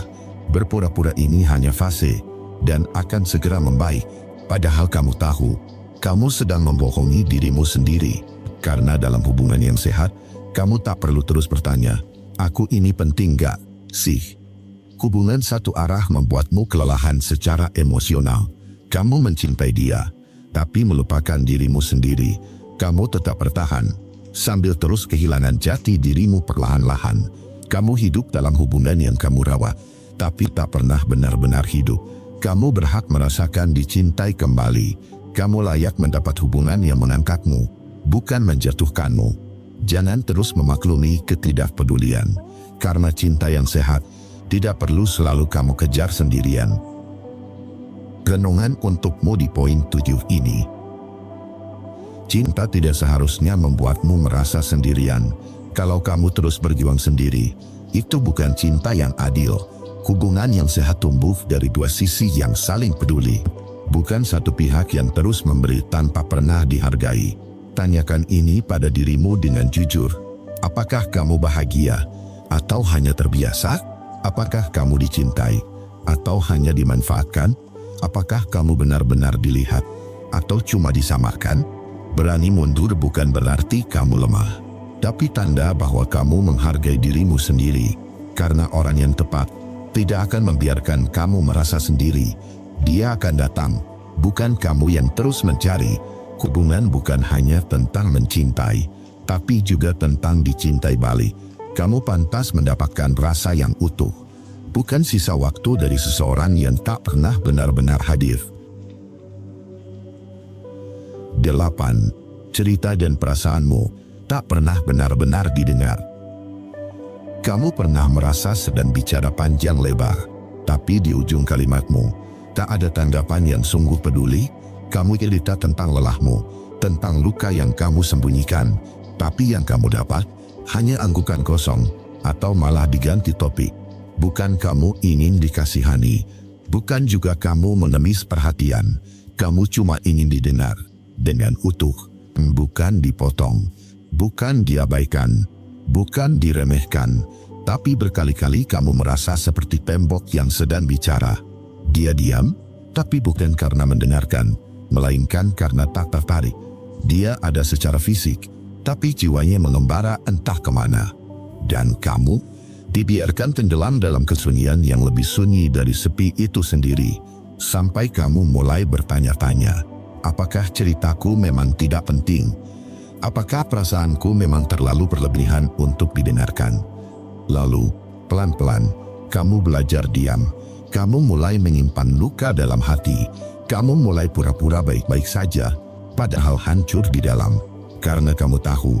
[SPEAKER 1] berpura-pura ini hanya fase, dan akan segera membaik. Padahal kamu tahu, kamu sedang membohongi dirimu sendiri. Karena dalam hubungan yang sehat, kamu tak perlu terus bertanya, aku ini penting gak sih? Hubungan satu arah membuatmu kelelahan secara emosional. Kamu mencintai dia, tapi melupakan dirimu sendiri. Kamu tetap bertahan, sambil terus kehilangan jati dirimu perlahan-lahan. Kamu hidup dalam hubungan yang kamu rawat, tapi tak pernah benar-benar hidup. Kamu berhak merasakan dicintai kembali. Kamu layak mendapat hubungan yang mengangkatmu, bukan menjatuhkanmu. Jangan terus memaklumi ketidakpedulian, karena cinta yang sehat tidak perlu selalu kamu kejar sendirian. Renungan untukmu di poin 7 ini. Cinta tidak seharusnya membuatmu merasa sendirian. Kalau kamu terus berjuang sendiri, itu bukan cinta yang adil. Hubungan yang sehat tumbuh dari dua sisi yang saling peduli, bukan satu pihak yang terus memberi tanpa pernah dihargai. Tanyakan ini pada dirimu dengan jujur. Apakah kamu bahagia, atau hanya terbiasa? Apakah kamu dicintai, atau hanya dimanfaatkan? Apakah kamu benar-benar dilihat, atau cuma disamakan? Berani mundur bukan berarti kamu lemah, tapi tanda bahwa kamu menghargai dirimu sendiri. Karena orang yang tepat tidak akan membiarkan kamu merasa sendiri. Dia akan datang, bukan kamu yang terus mencari. Hubungan bukan hanya tentang mencintai, tapi juga tentang dicintai balik. Kamu pantas mendapatkan rasa yang utuh, bukan sisa waktu dari seseorang yang tak pernah benar-benar hadir. 8. Cerita dan perasaanmu tak pernah benar-benar didengar. Kamu pernah merasa sedang bicara panjang lebar, tapi di ujung kalimatmu tak ada tanggapan yang sungguh peduli. Kamu cerita tentang lelahmu, tentang luka yang kamu sembunyikan, Tapi yang kamu dapat hanya anggukan kosong atau malah diganti topik. Bukan kamu ingin dikasihani, bukan juga kamu mengemis perhatian. Kamu cuma ingin didengar dengan utuh, bukan dipotong, bukan diabaikan, bukan diremehkan. Tapi berkali-kali kamu merasa seperti tembok yang sedang bicara. Dia diam, tapi bukan karena mendengarkan, melainkan karena tak tertarik. Dia ada secara fisik, tapi jiwanya mengembara entah kemana. Dan kamu dibiarkan tenggelam dalam kesunyian yang lebih sunyi dari sepi itu sendiri. Sampai kamu mulai bertanya-tanya, apakah ceritaku memang tidak penting? Apakah perasaanku memang terlalu berlebihan untuk didengarkan? Lalu, pelan-pelan, kamu belajar diam. Kamu mulai menyimpan luka dalam hati. Kamu mulai pura-pura baik-baik saja, padahal hancur di dalam. Karena kamu tahu,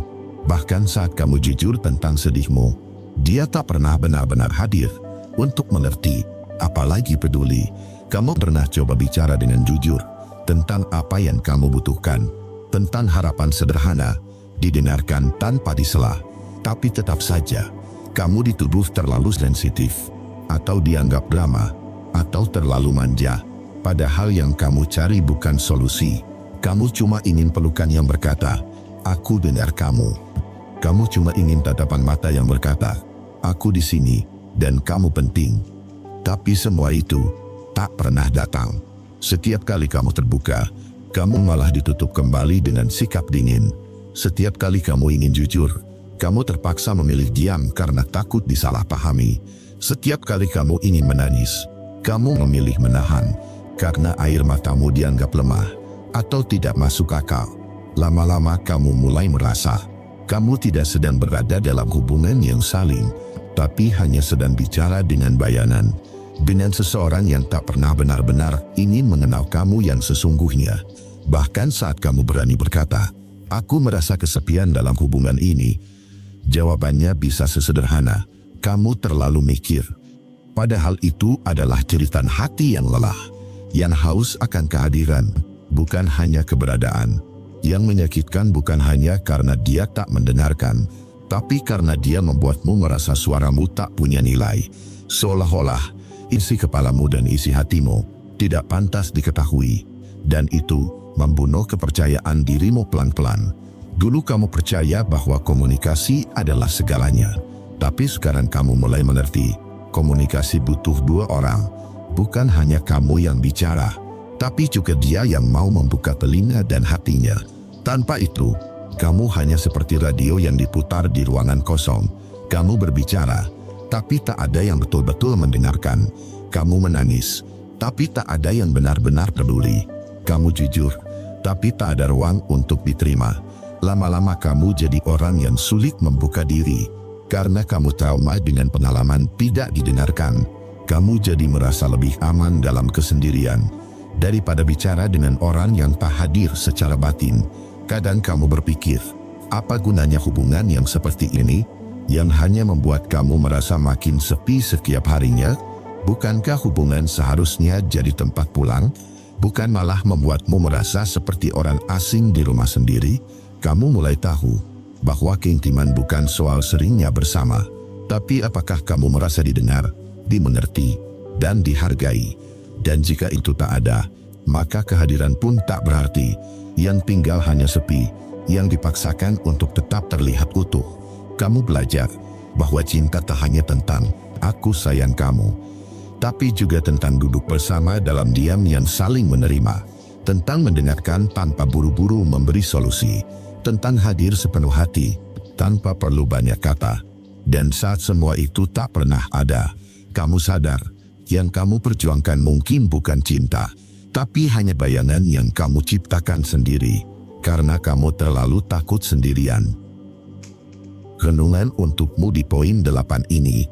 [SPEAKER 1] bahkan saat kamu jujur tentang sedihmu, dia tak pernah benar-benar hadir untuk mengerti, apalagi peduli. Kamu pernah coba bicara dengan jujur tentang apa yang kamu butuhkan, tentang harapan sederhana, didengarkan tanpa disela, tapi tetap saja kamu dituduh terlalu sensitif, atau dianggap drama, atau terlalu manja. Padahal yang kamu cari bukan solusi. Kamu cuma ingin pelukan yang berkata, aku dengar kamu. Kamu cuma ingin tatapan mata yang berkata, aku di sini dan kamu penting. Tapi semua itu tak pernah datang. Setiap kali kamu terbuka, kamu malah ditutup kembali dengan sikap dingin. Setiap kali kamu ingin jujur, kamu terpaksa memilih diam karena takut disalahpahami. Setiap kali kamu ingin menangis, kamu memilih menahan karena air matamu dianggap lemah atau tidak masuk akal. Lama-lama kamu mulai merasa kamu tidak sedang berada dalam hubungan yang saling, tapi hanya sedang bicara dengan bayangan, dengan seseorang yang tak pernah benar-benar ingin mengenal kamu yang sesungguhnya. Bahkan saat kamu berani berkata, aku merasa kesepian dalam hubungan ini, jawabannya bisa sesederhana, kamu terlalu mikir. Padahal itu adalah jeritan hati yang lelah, yang haus akan kehadiran, bukan hanya keberadaan. Yang menyakitkan bukan hanya karena dia tak mendengarkan, tapi karena dia membuatmu merasa suaramu tak punya nilai. Seolah-olah isi kepalamu dan isi hatimu tidak pantas diketahui. Dan itu membunuh kepercayaan dirimu pelan-pelan. Dulu kamu percaya bahwa komunikasi adalah segalanya. Tapi sekarang kamu mulai mengerti, komunikasi butuh dua orang. Bukan hanya kamu yang bicara, tapi juga dia yang mau membuka telinga dan hatinya. Tanpa itu, kamu hanya seperti radio yang diputar di ruangan kosong. Kamu berbicara, tapi tak ada yang betul-betul mendengarkan. Kamu menangis, tapi tak ada yang benar-benar peduli. Kamu jujur, tapi tak ada ruang untuk diterima. Lama-lama kamu jadi orang yang sulit membuka diri. Karena kamu trauma dengan pengalaman tidak didengarkan, kamu jadi merasa lebih aman dalam kesendirian daripada bicara dengan orang yang tak hadir secara batin. Kadang kamu berpikir, apa gunanya hubungan yang seperti ini, yang hanya membuat kamu merasa makin sepi setiap harinya? Bukankah hubungan seharusnya jadi tempat pulang? Bukan malah membuatmu merasa seperti orang asing di rumah sendiri? Kamu mulai tahu bahwa keintiman bukan soal seringnya bersama, tapi apakah kamu merasa didengar, dimengerti, dan dihargai. Dan jika itu tak ada, maka kehadiran pun tak berarti. Yang tinggal hanya sepi, yang dipaksakan untuk tetap terlihat utuh. Kamu belajar bahwa cinta tak hanya tentang aku sayang kamu, tapi juga tentang duduk bersama dalam diam yang saling menerima, tentang mendengarkan tanpa buru-buru memberi solusi, tentang hadir sepenuh hati tanpa perlu banyak kata. Dan saat semua itu tak pernah ada, kamu sadar yang kamu perjuangkan mungkin bukan cinta, tapi hanya bayangan yang kamu ciptakan sendiri karena kamu terlalu takut sendirian. Renungan untukmu di poin 8 ini.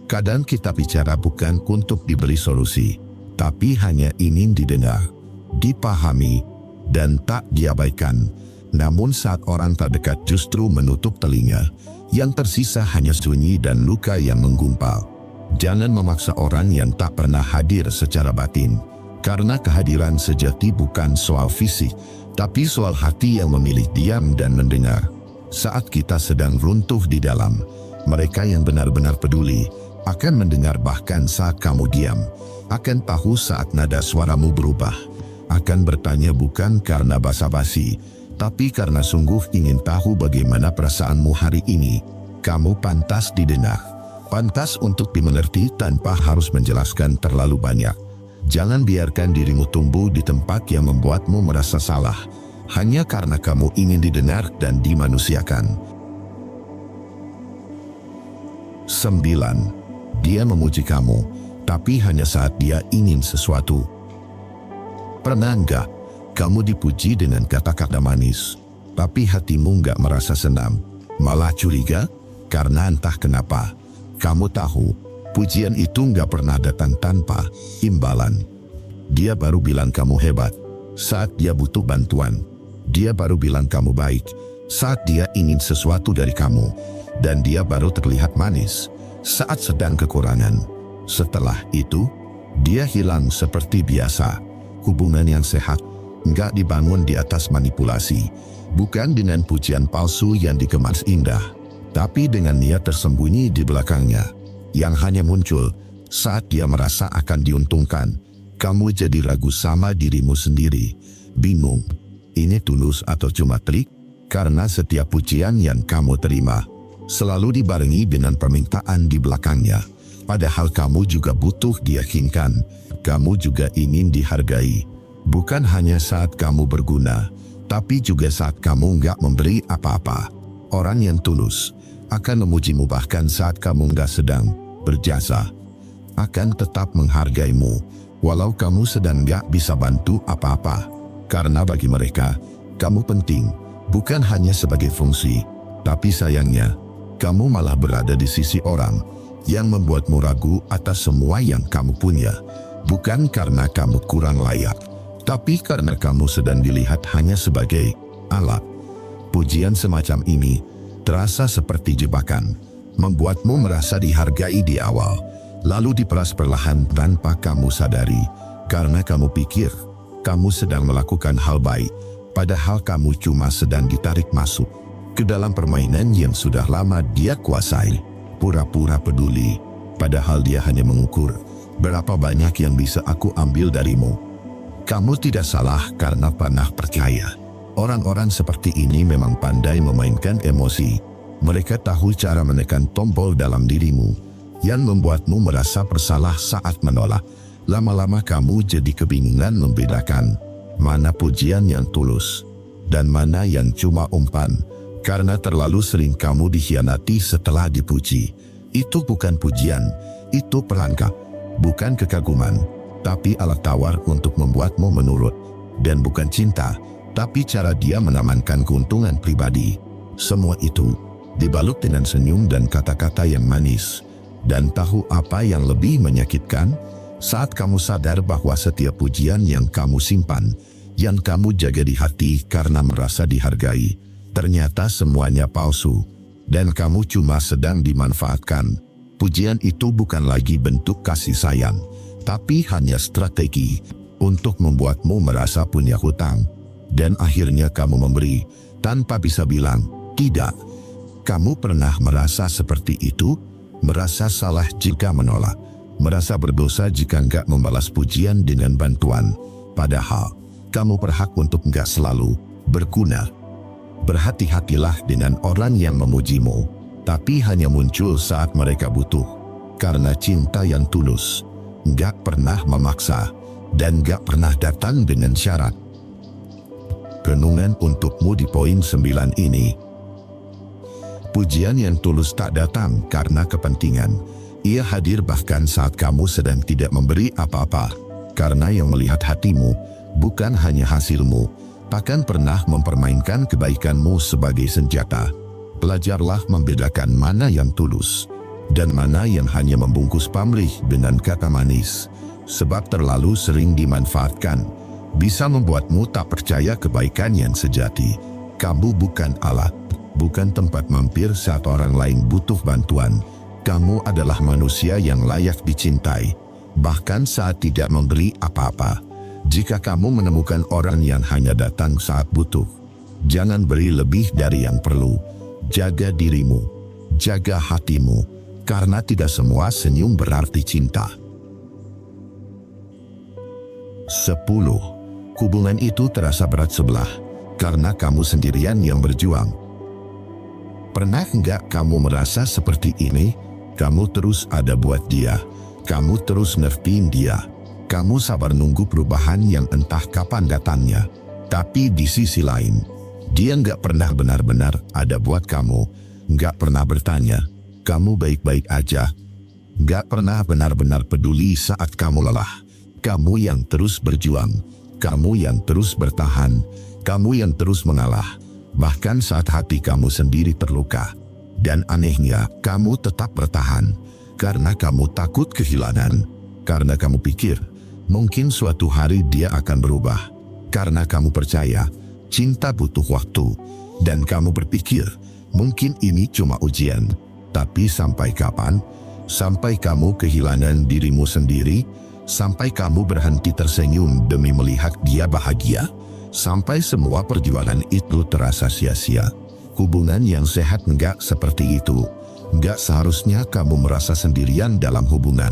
[SPEAKER 1] Kadang kita bicara bukan untuk diberi solusi, tapi hanya ingin didengar, dipahami, dan tak diabaikan. Namun saat orang terdekat justru menutup telinga, yang tersisa hanya sunyi dan luka yang menggumpal. Jangan memaksa orang yang tak pernah hadir secara batin. Karena kehadiran sejati bukan soal fisik, tapi soal hati yang memilih diam dan mendengar. Saat kita sedang runtuh di dalam, mereka yang benar-benar peduli akan mendengar bahkan saat kamu diam, akan tahu saat nada suaramu berubah, akan bertanya bukan karena basa-basi, tapi karena sungguh ingin tahu bagaimana perasaanmu hari ini. Kamu pantas didengar, pantas untuk dimengerti tanpa harus menjelaskan terlalu banyak. Jangan biarkan dirimu tumbuh di tempat yang membuatmu merasa salah, hanya karena kamu ingin didengar dan dimanusiakan. 9. Dia memuji kamu, tapi hanya saat dia ingin sesuatu. Pernah enggak kamu dipuji dengan kata-kata manis, tapi hatimu enggak merasa senang, malah curiga? Karena entah kenapa, kamu tahu, pujian itu enggak pernah datang tanpa imbalan. Dia baru bilang kamu hebat saat dia butuh bantuan. Dia baru bilang kamu baik saat dia ingin sesuatu dari kamu. Dan dia baru terlihat manis saat sedang kekurangan. Setelah itu, dia hilang seperti biasa. Hubungan yang sehat enggak dibangun di atas manipulasi, bukan dengan pujian palsu yang dikemas indah, tapi dengan niat tersembunyi di belakangnya, yang hanya muncul saat dia merasa akan diuntungkan. Kamu jadi ragu sama dirimu sendiri, bingung, ini tulus atau cuma trik? Karena setiap pujian yang kamu terima selalu dibarengi dengan permintaan di belakangnya. Padahal kamu juga butuh diyakinkan, kamu juga ingin dihargai. Bukan hanya saat kamu berguna, tapi juga saat kamu enggak memberi apa-apa. Orang yang tulus akan memujimu bahkan saat kamu enggak sedang berjasa. Akan tetap menghargaimu, walau kamu sedang enggak bisa bantu apa-apa. Karena bagi mereka, kamu penting, bukan hanya sebagai fungsi. Tapi sayangnya, kamu malah berada di sisi orang yang membuatmu ragu atas semua yang kamu punya. Bukan karena kamu kurang layak, tapi karena kamu sedang dilihat hanya sebagai alat. Pujian semacam ini terasa seperti jebakan, membuatmu merasa dihargai di awal, lalu diperas perlahan tanpa kamu sadari, karena kamu pikir kamu sedang melakukan hal baik, padahal kamu cuma sedang ditarik masuk ke dalam permainan yang sudah lama dia kuasai. Pura-pura peduli, padahal dia hanya mengukur berapa banyak yang bisa aku ambil darimu. Kamu tidak salah karena pernah percaya. Orang-orang seperti ini memang pandai memainkan emosi. Mereka tahu cara menekan tombol dalam dirimu yang membuatmu merasa bersalah saat menolak. Lama-lama kamu jadi kebingungan membedakan mana pujian yang tulus dan mana yang cuma umpan. Karena terlalu sering kamu dikhianati setelah dipuji. Itu bukan pujian, itu perangkap. Bukan kekaguman, tapi alat tawar untuk membuatmu menurut. Dan bukan cinta, tapi cara dia mengamankan keuntungan pribadi. Semua itu dibalut dengan senyum dan kata-kata yang manis. Dan tahu apa yang lebih menyakitkan? Saat kamu sadar bahwa setiap pujian yang kamu simpan, yang kamu jaga di hati karena merasa dihargai, ternyata semuanya palsu, dan kamu cuma sedang dimanfaatkan. Pujian itu bukan lagi bentuk kasih sayang, tapi hanya strategi untuk membuatmu merasa punya hutang. Dan akhirnya kamu memberi, tanpa bisa bilang tidak. Kamu pernah merasa seperti itu? Merasa salah jika menolak, merasa berdosa jika enggak membalas pujian dengan bantuan. Padahal, kamu berhak untuk enggak selalu berguna. Berhati-hatilah dengan orang yang memujimu, tapi hanya muncul saat mereka butuh. Karena cinta yang tulus enggak pernah memaksa dan enggak pernah datang dengan syarat. Renungan untukmu di poin 9 ini. Pujian yang tulus tak datang karena kepentingan. Ia hadir bahkan saat kamu sedang tidak memberi apa-apa. Karena yang melihat hatimu bukan hanya hasilmu, takkan pernah mempermainkan kebaikanmu sebagai senjata. Belajarlah membedakan mana yang tulus dan mana yang hanya membungkus pamrih dengan kata manis. Sebab terlalu sering dimanfaatkan bisa membuatmu tak percaya kebaikan yang sejati. Kamu bukan alat, bukan tempat mampir saat orang lain butuh bantuan. Kamu adalah manusia yang layak dicintai, bahkan saat tidak memberi apa-apa. Jika kamu menemukan orang yang hanya datang saat butuh, jangan beri lebih dari yang perlu. Jaga dirimu, jaga hatimu, karena tidak semua senyum berarti cinta. 10. Hubungan itu terasa berat sebelah, karena kamu sendirian yang berjuang. Pernah enggak kamu merasa seperti ini? Kamu terus ada buat dia, kamu terus ngertiin dia, kamu sabar nunggu perubahan yang entah kapan datangnya. Tapi di sisi lain, dia enggak pernah benar-benar ada buat kamu, enggak pernah bertanya, kamu baik-baik aja, enggak pernah benar-benar peduli saat kamu lelah. Kamu yang terus berjuang, kamu yang terus bertahan, kamu yang terus mengalah, bahkan saat hati kamu sendiri terluka. Dan anehnya, kamu tetap bertahan, karena kamu takut kehilangan, karena kamu pikir, mungkin suatu hari dia akan berubah, karena kamu percaya, cinta butuh waktu, dan kamu berpikir, mungkin ini cuma ujian. Tapi sampai kapan? Sampai kamu kehilangan dirimu sendiri? Sampai kamu berhenti tersenyum demi melihat dia bahagia? Sampai semua perjuangan itu terasa sia-sia? Hubungan yang sehat enggak seperti itu. Enggak seharusnya kamu merasa sendirian dalam hubungan.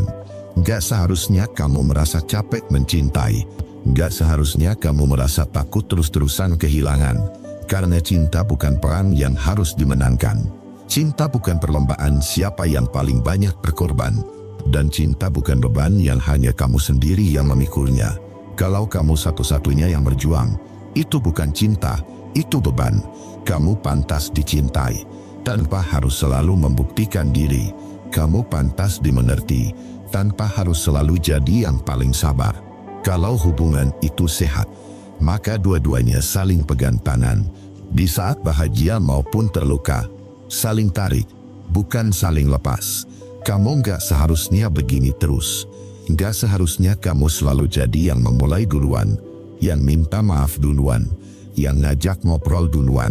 [SPEAKER 1] Enggak seharusnya kamu merasa capek mencintai. Enggak seharusnya kamu merasa takut terus-terusan kehilangan. Karena cinta bukan perang yang harus dimenangkan. Cinta bukan perlombaan siapa yang paling banyak berkorban. Dan cinta bukan beban yang hanya kamu sendiri yang memikulnya. Kalau kamu satu-satunya yang berjuang, itu bukan cinta, itu beban. Kamu pantas dicintai, tanpa harus selalu membuktikan diri. Kamu pantas dimengerti, tanpa harus selalu jadi yang paling sabar. Kalau hubungan itu sehat, maka dua-duanya saling pegang tangan. Di saat bahagia maupun terluka, saling tarik, bukan saling lepas. Kamu enggak seharusnya begini terus. Enggak seharusnya kamu selalu jadi yang memulai duluan, yang minta maaf duluan, yang ngajak ngobrol duluan,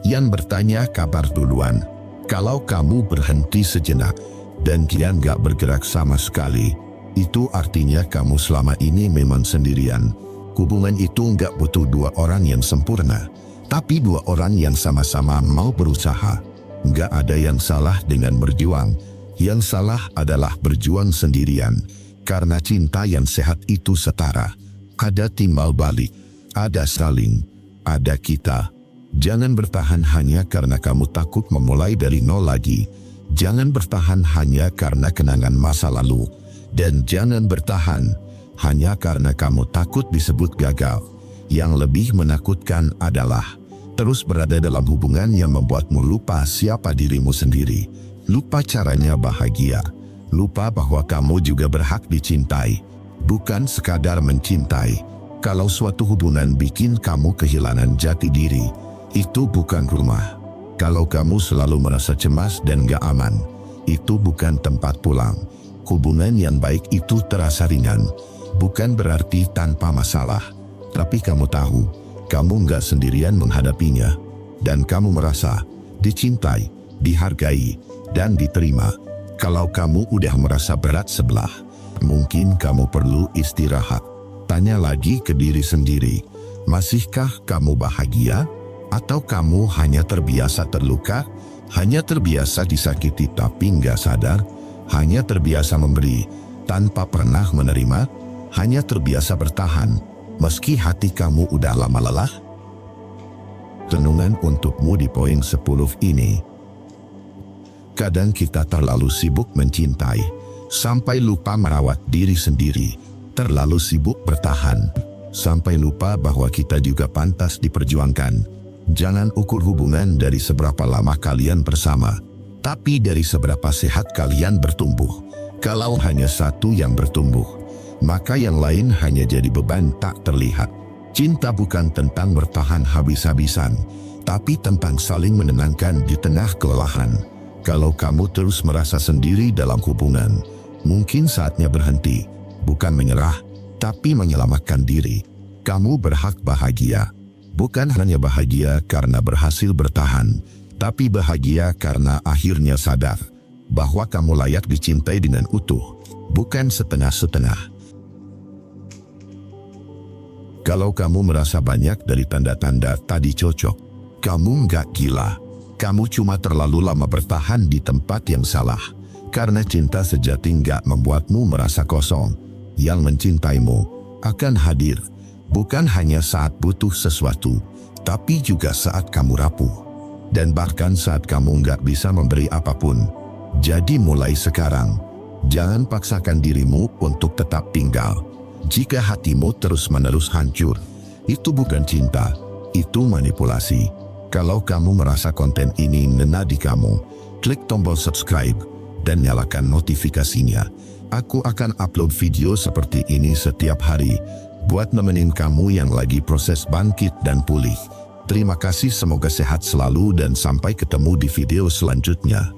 [SPEAKER 1] yang bertanya kabar duluan. Kalau kamu berhenti sejenak, dan dia enggak bergerak sama sekali, itu artinya kamu selama ini memang sendirian. Hubungan itu enggak butuh dua orang yang sempurna, tapi dua orang yang sama-sama mau berusaha. Enggak ada yang salah dengan berjuang. Yang salah adalah berjuang sendirian, karena cinta yang sehat itu setara. Ada timbal balik, ada saling, ada kita. Jangan bertahan hanya karena kamu takut memulai dari nol lagi. Jangan bertahan hanya karena kenangan masa lalu. Dan jangan bertahan hanya karena kamu takut disebut gagal. Yang lebih menakutkan adalah terus berada dalam hubungan yang membuatmu lupa siapa dirimu sendiri. Lupa caranya bahagia, lupa bahwa kamu juga berhak dicintai, bukan sekadar mencintai. Kalau suatu hubungan bikin kamu kehilangan jati diri, itu bukan rumah. Kalau kamu selalu merasa cemas dan gak aman, itu bukan tempat pulang. Hubungan yang baik itu terasa ringan, bukan berarti tanpa masalah. Tapi kamu tahu, kamu gak sendirian menghadapinya, dan kamu merasa dicintai, dihargai, dan diterima. Kalau kamu udah merasa berat sebelah, mungkin kamu perlu istirahat. Tanya lagi ke diri sendiri, masihkah kamu bahagia? Atau kamu hanya terbiasa terluka? Hanya terbiasa disakiti tapi nggak sadar? Hanya terbiasa memberi tanpa pernah menerima? Hanya terbiasa bertahan meski hati kamu udah lama lelah? Renungan untukmu di poin 10 ini. Kadang kita terlalu sibuk mencintai, sampai lupa merawat diri sendiri. Terlalu sibuk bertahan, sampai lupa bahwa kita juga pantas diperjuangkan. Jangan ukur hubungan dari seberapa lama kalian bersama, tapi dari seberapa sehat kalian bertumbuh. Kalau hanya satu yang bertumbuh, maka yang lain hanya jadi beban tak terlihat. Cinta bukan tentang bertahan habis-habisan, tapi tentang saling menenangkan di tengah kelelahan. Kalau kamu terus merasa sendiri dalam hubungan, mungkin saatnya berhenti, bukan menyerah, tapi menyelamatkan diri. Kamu berhak bahagia, bukan hanya bahagia karena berhasil bertahan, tapi bahagia karena akhirnya sadar bahwa kamu layak dicintai dengan utuh, bukan setengah-setengah. Kalau kamu merasa banyak dari tanda-tanda tadi cocok, kamu nggak gila. Kamu cuma terlalu lama bertahan di tempat yang salah. Karena cinta sejati nggak membuatmu merasa kosong. Yang mencintaimu akan hadir, bukan hanya saat butuh sesuatu, tapi juga saat kamu rapuh. Dan bahkan saat kamu nggak bisa memberi apapun. Jadi mulai sekarang, jangan paksakan dirimu untuk tetap tinggal. Jika hatimu terus-menerus hancur, itu bukan cinta, itu manipulasi. Kalau kamu merasa konten ini ngena di kamu, klik tombol subscribe dan nyalakan notifikasinya. Aku akan upload video seperti ini setiap hari, buat nemenin kamu yang lagi proses bangkit dan pulih. Terima kasih, semoga sehat selalu dan sampai ketemu di video selanjutnya.